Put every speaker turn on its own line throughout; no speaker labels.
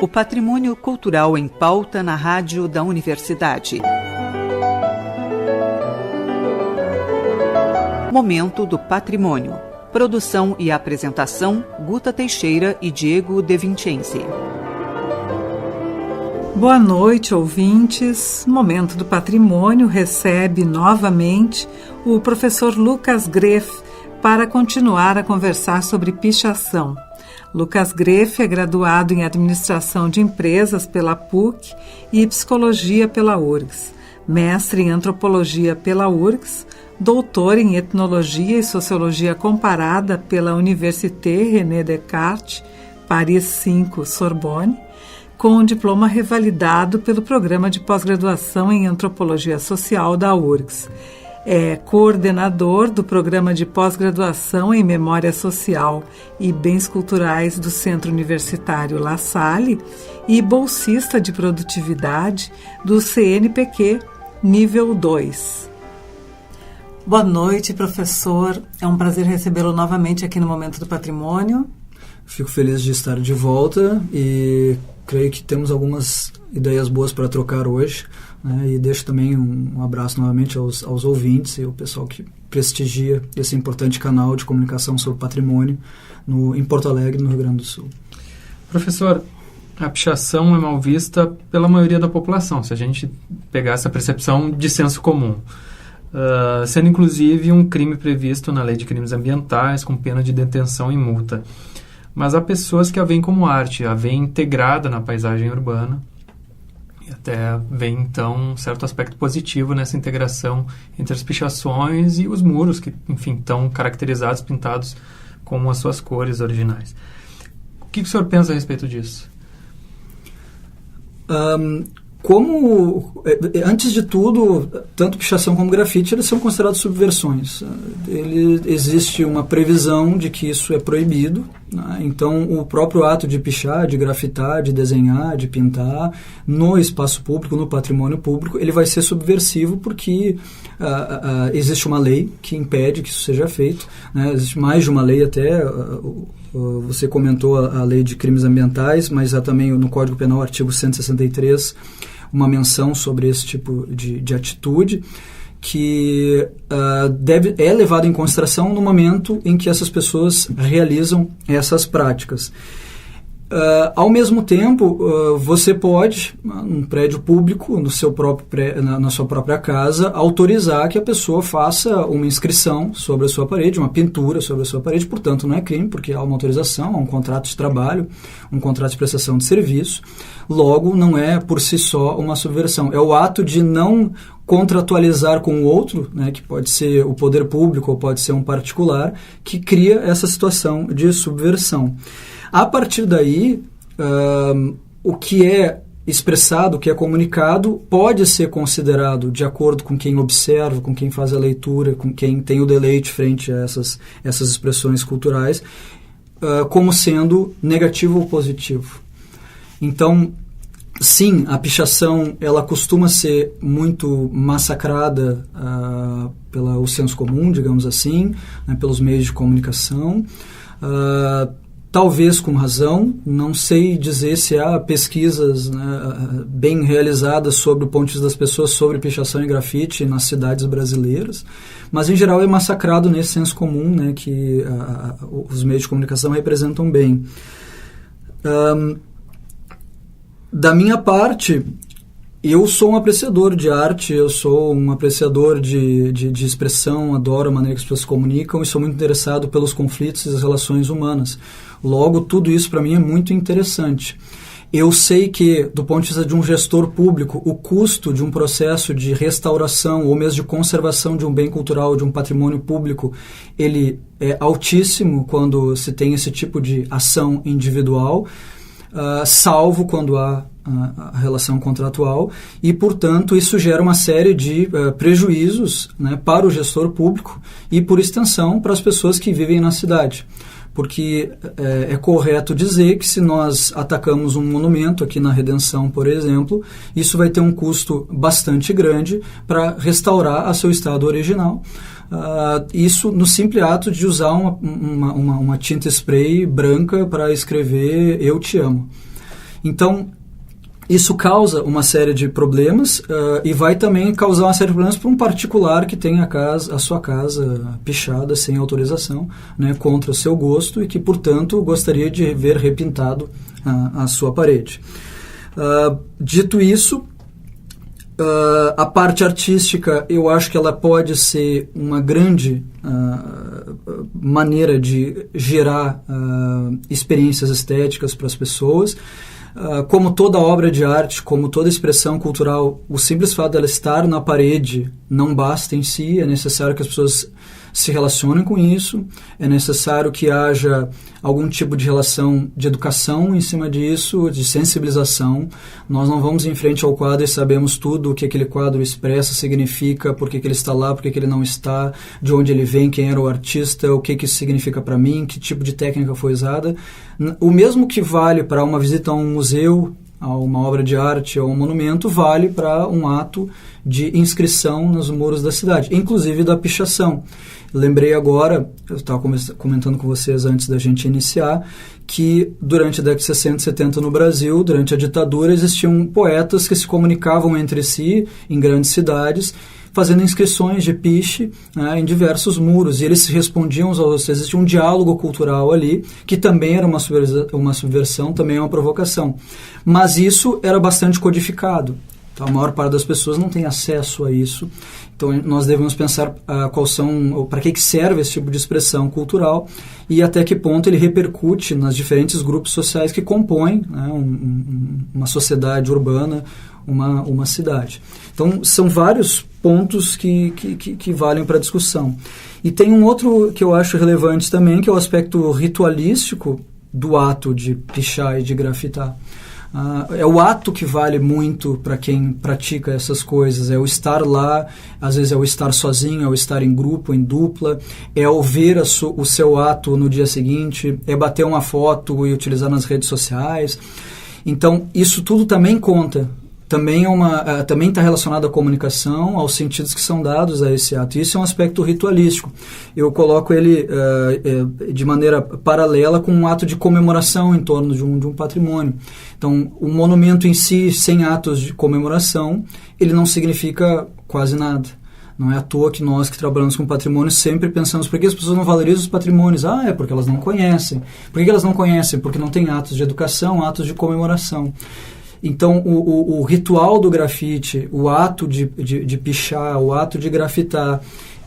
O patrimônio cultural em pauta na rádio da Universidade. Momento do Patrimônio. Produção e apresentação, Guta Teixeira e Diego De Vincenzi.
Boa noite, ouvintes. Momento do Patrimônio recebe novamente o professor Lucas Greff para continuar a conversar sobre pichação. Lucas Greff é graduado em Administração de Empresas pela PUC e Psicologia pela URGS, mestre em Antropologia pela URGS, doutor em Etnologia e Sociologia Comparada pela Université René Descartes, Paris 5, Sorbonne, com diploma revalidado pelo Programa de Pós-Graduação em Antropologia Social da URGS. É coordenador do Programa de Pós-Graduação em Memória Social e Bens Culturais do Centro Universitário La Salle e bolsista de produtividade do CNPq Nível 2. Boa noite, professor. É um prazer recebê-lo novamente aqui no Momento do Patrimônio.
Fico feliz de estar de volta e creio que temos algumas ideias boas para trocar hoje, né? E deixo também um abraço novamente aos ouvintes e ao pessoal que prestigia esse importante canal de comunicação sobre patrimônio em Porto Alegre, no Rio Grande do Sul.
Professor, a pichação é mal vista pela maioria da população, se a gente pegar essa percepção de senso comum. Sendo inclusive um crime previsto na Lei de Crimes Ambientais, com pena de detenção e multa. Mas há pessoas que a veem como arte, a veem integrada na paisagem urbana, e até veem, então, um certo aspecto positivo nessa integração entre as pichações e os muros, que, enfim, estão caracterizados, pintados com as suas cores originais. O que o senhor pensa a respeito disso?
Antes de tudo, tanto pichação como grafite, eles são considerados subversões. Existe uma previsão de que isso é proibido, né? Então o próprio ato de pichar, de grafitar, de desenhar, de pintar no espaço público, no patrimônio público, ele vai ser subversivo porque existe uma lei que impede que isso seja feito, né? Existe mais de uma lei até. Você comentou a Lei de Crimes Ambientais, mas há também no Código Penal, artigo 163, uma menção sobre esse tipo de atitude que é levada em consideração no momento em que essas pessoas realizam essas práticas. Ao mesmo tempo, você pode, num prédio público, na sua própria casa, autorizar que a pessoa faça uma inscrição sobre a sua parede, uma pintura sobre a sua parede. Portanto, não é crime, porque há uma autorização, há um contrato de trabalho, um contrato de prestação de serviço. Logo, não é por si só uma subversão. É o ato de não contratualizar com o outro, né, que pode ser o poder público ou pode ser um particular, que cria essa situação de subversão. A partir daí, o que é expressado, o que é comunicado, pode ser considerado, de acordo com quem observa, com quem faz a leitura, com quem tem o deleite frente a essas expressões culturais, como sendo negativo ou positivo. Então, sim, a pichação ela costuma ser muito massacrada pelo senso comum, digamos assim, né, pelos meios de comunicação. Talvez com razão, não sei dizer se há pesquisas, né, bem realizadas sobre o ponto de vista das pessoas sobre pichação e grafite nas cidades brasileiras, mas em geral é massacrado nesse senso comum, né, que os meios de comunicação representam bem. Da minha parte, eu sou um apreciador de arte, eu sou um apreciador de expressão, adoro a maneira que as pessoas se comunicam e sou muito interessado pelos conflitos e as relações humanas. Logo, tudo isso para mim é muito interessante. Eu sei que, do ponto de vista de um gestor público, o custo de um processo de restauração ou mesmo de conservação de um bem cultural, de um patrimônio público, ele é altíssimo quando se tem esse tipo de ação individual, salvo quando há a relação contratual, e, portanto, isso gera uma série de prejuízos, né, para o gestor público e, por extensão, para as pessoas que vivem na cidade. Porque é correto dizer que se nós atacamos um monumento, aqui na Redenção, por exemplo, isso vai ter um custo bastante grande para restaurar a seu estado original. Isso no simples ato de usar uma tinta spray branca para escrever "Eu te amo". Então, isso causa uma série de problemas e vai também causar uma série de problemas para um particular que tem a sua casa pichada sem autorização, né, contra o seu gosto e que, portanto, gostaria de ver repintado a sua parede. Dito isso, a parte artística, eu acho que ela pode ser uma grande maneira de gerar experiências estéticas para as pessoas. Como toda obra de arte, como toda expressão cultural, o simples fato dela estar na parede não basta em si, é necessário que as pessoas se relacionem com isso, é necessário que haja algum tipo de relação de educação em cima disso, de sensibilização. Nós não vamos em frente ao quadro e sabemos tudo o que aquele quadro expressa, significa, por que ele está lá, por que ele não está, de onde ele vem, quem era o artista, o que isso significa para mim, que tipo de técnica foi usada. O mesmo que vale para uma visita a um museu, a uma obra de arte ou um monumento, vale para um ato de inscrição nos muros da cidade, inclusive da pichação. Lembrei agora, eu estava comentando com vocês antes da gente iniciar, que durante a década de 60 e 70 no Brasil, durante a ditadura, existiam poetas que se comunicavam entre si em grandes cidades, fazendo inscrições de piche, né, em diversos muros, e eles respondiam aos outros. Existia um diálogo cultural ali, que também era uma subversão, também é uma provocação. Mas isso era bastante codificado. Então, a maior parte das pessoas não tem acesso a isso. Então, nós devemos pensar para que serve esse tipo de expressão cultural e até que ponto ele repercute nos diferentes grupos sociais que compõem, né, uma sociedade urbana, uma cidade. Então, são vários pontos que valem para a discussão. E tem um outro que eu acho relevante também, que é o aspecto ritualístico do ato de pichar e de grafitar. É o ato que vale muito para quem pratica essas coisas, é o estar lá, às vezes é o estar sozinho, é o estar em grupo, em dupla, é o ver o seu ato no dia seguinte, é bater uma foto e utilizar nas redes sociais. Então, isso tudo também conta, também está relacionado à comunicação, aos sentidos que são dados a esse ato. Isso é um aspecto ritualístico. Eu coloco ele de maneira paralela com um ato de comemoração em torno de um patrimônio. Então, o monumento em si, sem atos de comemoração, ele não significa quase nada. Não é à toa que nós que trabalhamos com patrimônio sempre pensamos por que as pessoas não valorizam os patrimônios? É porque elas não conhecem. Por que elas não conhecem? Porque não tem atos de educação, atos de comemoração. Então, o ritual do grafite, o ato de pichar, o ato de grafitar,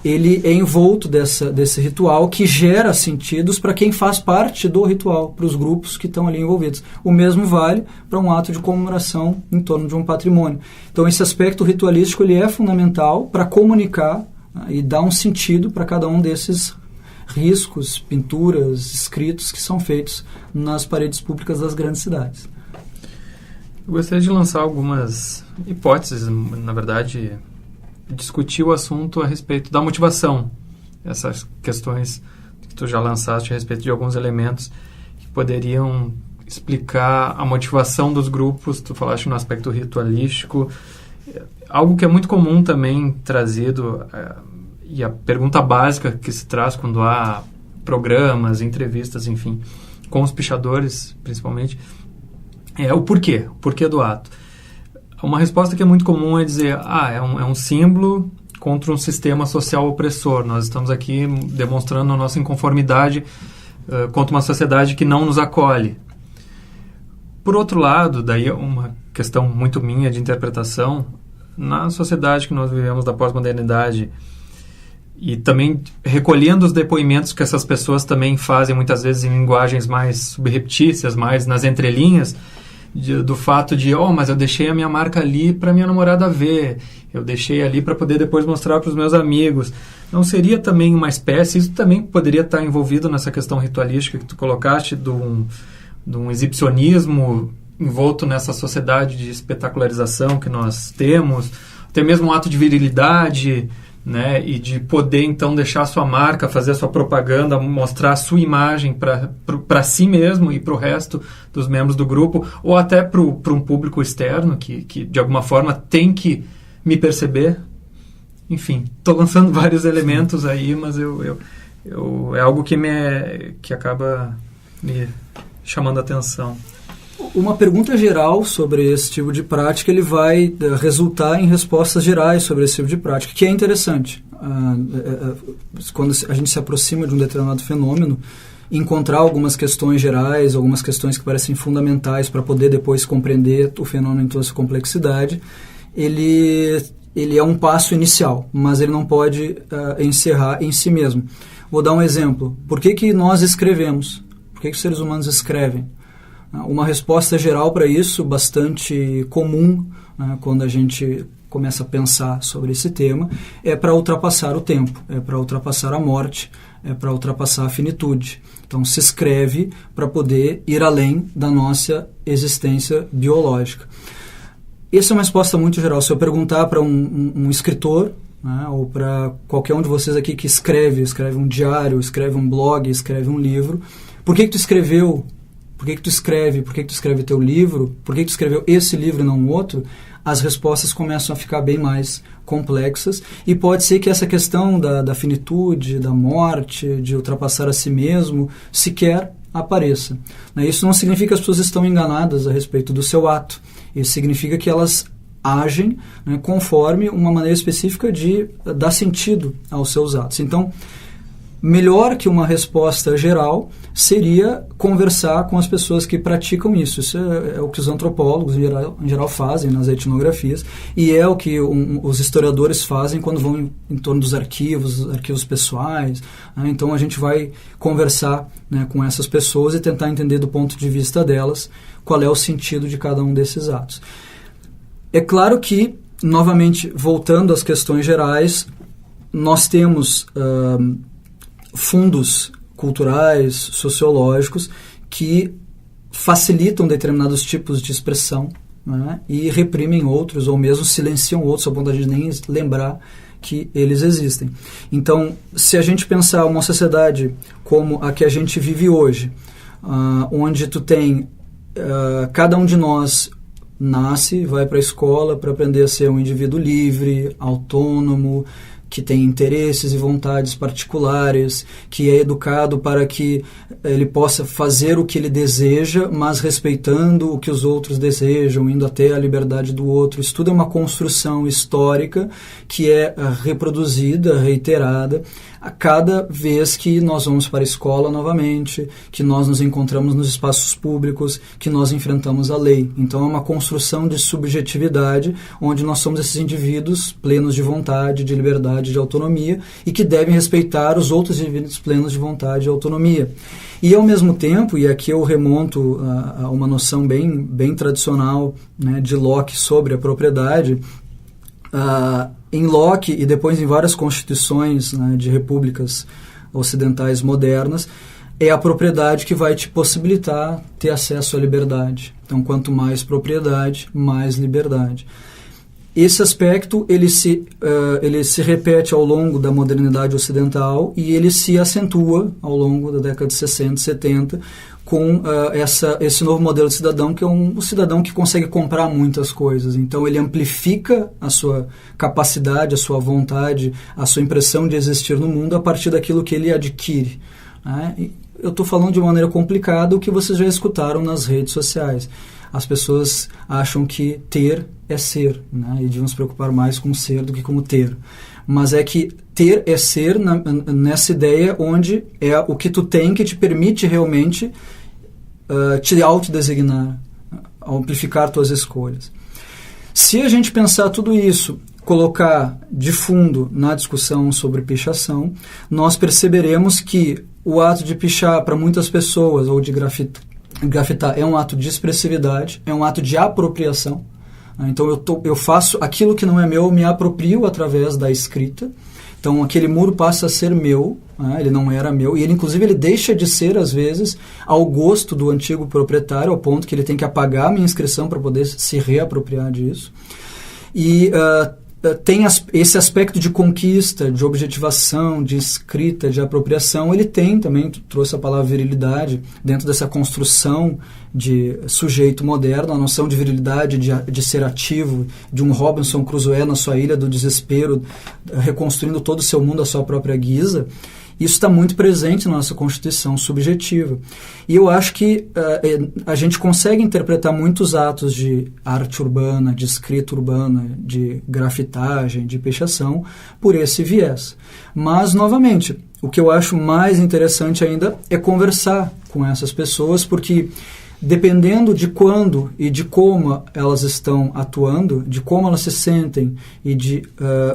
ele é envolto desse ritual que gera sentidos para quem faz parte do ritual, para os grupos que estão ali envolvidos. O mesmo vale para um ato de comemoração em torno de um patrimônio. Então, esse aspecto ritualístico ele é fundamental para comunicar, né, e dar um sentido para cada um desses riscos, pinturas, escritos que são feitos nas paredes públicas das grandes cidades.
Eu gostaria de lançar algumas hipóteses, na verdade, discutir o assunto a respeito da motivação. Essas questões que tu já lançaste a respeito de alguns elementos que poderiam explicar a motivação dos grupos. Tu falaste no aspecto ritualístico. Algo que é muito comum também trazido, e a pergunta básica que se traz quando há programas, entrevistas, enfim, com os pichadores, principalmente, é o porquê do ato. Uma resposta que é muito comum é dizer, é um símbolo contra um sistema social opressor. Nós estamos aqui demonstrando a nossa inconformidade contra uma sociedade que não nos acolhe. Por outro lado, daí uma questão muito minha de interpretação, na sociedade que nós vivemos da pós-modernidade, e também recolhendo os depoimentos que essas pessoas também fazem, muitas vezes em linguagens mais subreptícias, mais nas entrelinhas, do fato de, mas eu deixei a minha marca ali para minha namorada ver, eu deixei ali para poder depois mostrar para os meus amigos. Não seria também uma espécie, isso também poderia estar envolvido nessa questão ritualística que tu colocaste, de um exibicionismo envolto nessa sociedade de espetacularização que nós temos, até mesmo um ato de virilidade, né, e de poder então deixar a sua marca, fazer a sua propaganda, mostrar a sua imagem para si mesmo e para o resto dos membros do grupo, ou até para um público externo que de alguma forma tem que me perceber. Enfim, estou lançando vários elementos aí, mas é algo que acaba me chamando a atenção.
uma pergunta geral sobre esse tipo de prática, ele vai resultar em respostas gerais sobre esse tipo de prática, que é interessante. Quando a gente se aproxima de um determinado fenômeno, encontrar algumas questões gerais, algumas questões que parecem fundamentais para poder depois compreender o fenômeno em toda a sua complexidade, ele é um passo inicial, mas ele não pode encerrar em si mesmo. Vou dar um exemplo. Por que nós escrevemos? Por que os seres humanos escrevem? Uma resposta geral para isso, bastante comum, né, quando a gente começa a pensar sobre esse tema, é para ultrapassar o tempo, é para ultrapassar a morte, é para ultrapassar a finitude. Então, se escreve para poder ir além da nossa existência biológica. Essa é uma resposta muito geral. Se eu perguntar para um escritor, né, ou para qualquer um de vocês aqui que escreve um diário, escreve um blog, escreve um livro, por que tu escreveu? Por que tu escreve? Por que tu escreve teu livro? Por que tu escreveu esse livro e não outro? As respostas começam a ficar bem mais complexas, e pode ser que essa questão da finitude, da morte, de ultrapassar a si mesmo, sequer apareça. Isso não significa que as pessoas estão enganadas a respeito do seu ato. Isso significa que elas agem, né, conforme uma maneira específica de dar sentido aos seus atos. Então, melhor que uma resposta geral seria conversar com as pessoas que praticam isso. Isso é o que os antropólogos em geral fazem nas etnografias, e é o que os historiadores fazem quando vão em torno dos arquivos pessoais. Né? Então a gente vai conversar, né, com essas pessoas e tentar entender do ponto de vista delas qual é o sentido de cada um desses atos. É claro que, novamente, voltando às questões gerais, nós temos fundos culturais, sociológicos, que facilitam determinados tipos de expressão, né, e reprimem outros, ou mesmo silenciam outros, ao ponto de a gente nem lembrar que eles existem. Então, se a gente pensar uma sociedade como a que a gente vive hoje, onde tu tem cada um de nós nasce, vai para a escola para aprender a ser um indivíduo livre, autônomo, que tem interesses e vontades particulares, que é educado para que ele possa fazer o que ele deseja, mas respeitando o que os outros desejam, indo até a liberdade do outro. Isso tudo é uma construção histórica que é reproduzida, reiterada, a cada vez que nós vamos para a escola novamente, que nós nos encontramos nos espaços públicos, que nós enfrentamos a lei. Então é uma construção de subjetividade, onde nós somos esses indivíduos plenos de vontade, de liberdade, de autonomia, e que devem respeitar os outros indivíduos plenos de vontade e autonomia. E ao mesmo tempo, e aqui eu remonto a uma noção bem tradicional, né, de Locke sobre a propriedade, em Locke e depois em várias constituições, né, de repúblicas ocidentais modernas, é a propriedade que vai te possibilitar ter acesso à liberdade. Então, quanto mais propriedade, mais liberdade. Esse aspecto ele se repete ao longo da modernidade ocidental, e ele se acentua ao longo da década de 60 e 70 com esse novo modelo de cidadão, que é um cidadão que consegue comprar muitas coisas. Então ele amplifica a sua capacidade, a sua vontade, a sua impressão de existir no mundo a partir daquilo que ele adquire. Né? Eu estou falando de uma maneira complicada o que vocês já escutaram nas redes sociais. As pessoas acham que ter é ser, né? E deviam se preocupar mais com ser do que com o ter. Mas é que ter é ser nessa ideia onde é o que tu tem que te permite realmente te autodesignar, amplificar tuas escolhas. Se a gente pensar tudo isso, colocar de fundo na discussão sobre pichação, nós perceberemos que o ato de pichar para muitas pessoas, ou de grafitar, é um ato de expressividade, é um ato de apropriação. Então eu faço aquilo que não é meu, eu me aproprio através da escrita. Então aquele muro passa a ser meu, né? Ele não era meu, e ele inclusive ele deixa de ser às vezes ao gosto do antigo proprietário, ao ponto que ele tem que apagar a minha inscrição para poder se reapropriar disso. E tem esse aspecto de conquista, de objetivação, de escrita, de apropriação. Ele tem também, tu trouxe a palavra virilidade, dentro dessa construção de sujeito moderno, a noção de virilidade, de ser ativo, de um Robinson Crusoe na sua ilha do desespero, reconstruindo todo o seu mundo à sua própria guisa. Isso está muito presente na nossa Constituição subjetiva. E eu acho que a gente consegue interpretar muitos atos de arte urbana, de escrita urbana, de grafitagem, de pichação, por esse viés. Mas, novamente, o que eu acho mais interessante ainda é conversar com essas pessoas, porque dependendo de quando e de como elas estão atuando, de como elas se sentem e de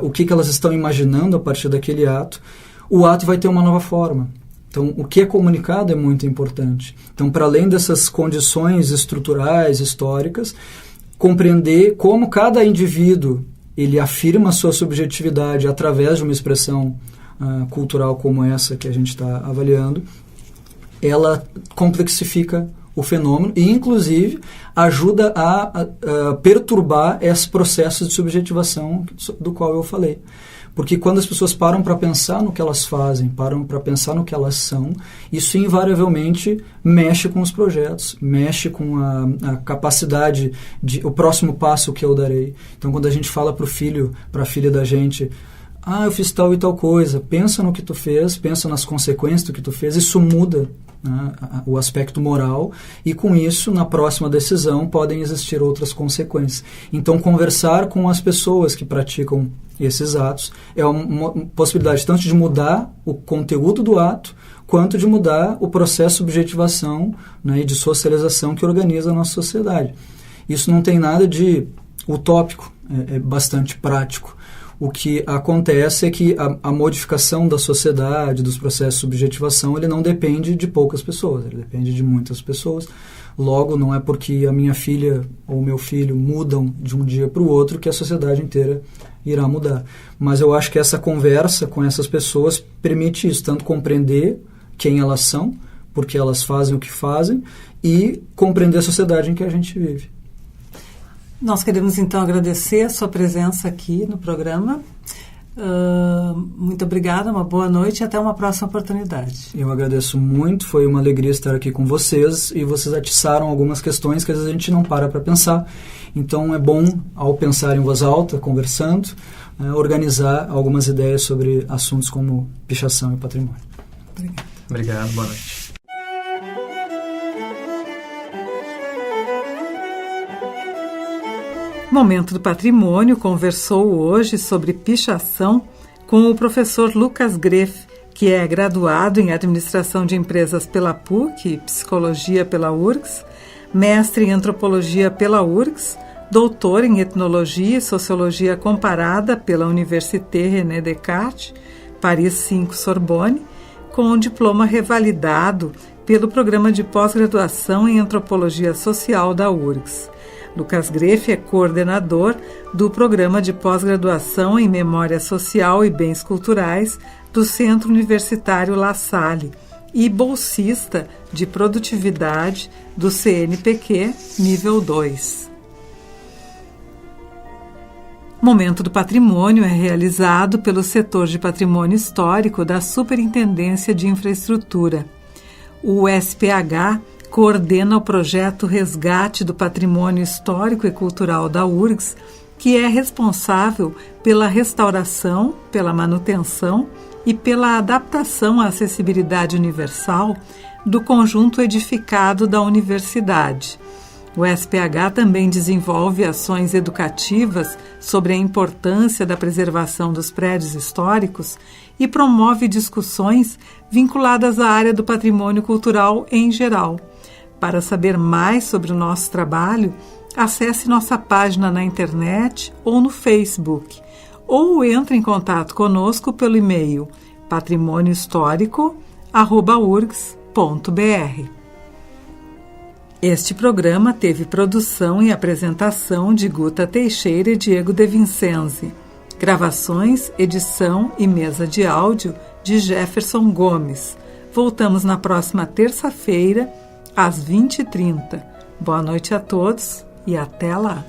o que elas estão imaginando a partir daquele ato, o ato vai ter uma nova forma. Então, o que é comunicado é muito importante. Então, para além dessas condições estruturais, históricas, compreender como cada indivíduo ele afirma a sua subjetividade através de uma expressão cultural como essa que a gente está avaliando, ela complexifica o fenômeno e, inclusive, ajuda a perturbar esses processos de subjetivação do qual eu falei. Porque quando as pessoas param para pensar no que elas fazem, param para pensar no que elas são, isso invariavelmente mexe com os projetos, mexe com a capacidade o próximo passo que eu darei. Então, quando a gente fala para o filho, para a filha da gente, eu fiz tal e tal coisa, pensa no que tu fez, pensa nas consequências do que tu fez, isso muda, né, o aspecto moral, e com isso, na próxima decisão, podem existir outras consequências. Então, conversar com as pessoas que praticam esses atos é uma possibilidade tanto de mudar o conteúdo do ato, quanto de mudar o processo de subjetivação, né, e de socialização que organiza a nossa sociedade. Isso não tem nada de utópico, é bastante prático. O que acontece é que a modificação da sociedade, dos processos de subjetivação, ele não depende de poucas pessoas, ele depende de muitas pessoas. Logo, não é porque a minha filha ou o meu filho mudam de um dia para o outro que a sociedade inteira irá mudar. Mas eu acho que essa conversa com essas pessoas permite isso, tanto compreender quem elas são, porque elas fazem o que fazem, e compreender a sociedade em que a gente vive.
Nós queremos, então, agradecer a sua presença aqui no programa. Muito obrigada, uma boa noite e até uma próxima oportunidade.
Eu agradeço muito, foi uma alegria estar aqui com vocês e vocês atiçaram algumas questões que às vezes a gente não para pensar. Então é bom, ao pensar em voz alta, conversando, organizar algumas ideias sobre assuntos como pichação e patrimônio.
Obrigado, boa noite.
Momento do Patrimônio conversou hoje sobre pichação com o professor Lucas Greff, que é graduado em Administração de Empresas pela PUC e Psicologia pela URGS, mestre em Antropologia pela URGS, doutor em Etnologia e Sociologia Comparada pela Université René Descartes, Paris 5 Sorbonne, com um diploma revalidado pelo Programa de Pós-Graduação em Antropologia Social da URGS. Lucas Greff é coordenador do Programa de Pós-Graduação em Memória Social e Bens Culturais do Centro Universitário La Salle e bolsista de Produtividade do CNPq Nível 2. Momento do Patrimônio é realizado pelo Setor de Patrimônio Histórico da Superintendência de Infraestrutura. O SPH coordena o projeto Resgate do Patrimônio Histórico e Cultural da URGS, que é responsável pela restauração, pela manutenção e pela adaptação à acessibilidade universal do conjunto edificado da universidade. O SPH também desenvolve ações educativas sobre a importância da preservação dos prédios históricos e promove discussões vinculadas à área do patrimônio cultural em geral. Para saber mais sobre o nosso trabalho, acesse nossa página na internet ou no Facebook, ou entre em contato conosco pelo e-mail patrimoniohistórico@urgs.br. Este programa teve produção e apresentação de Guta Teixeira e Diego De Vincenzi. Gravações, edição e mesa de áudio de Jefferson Gomes. Voltamos na próxima terça-feira, às 20h30. Boa noite a todos e até lá!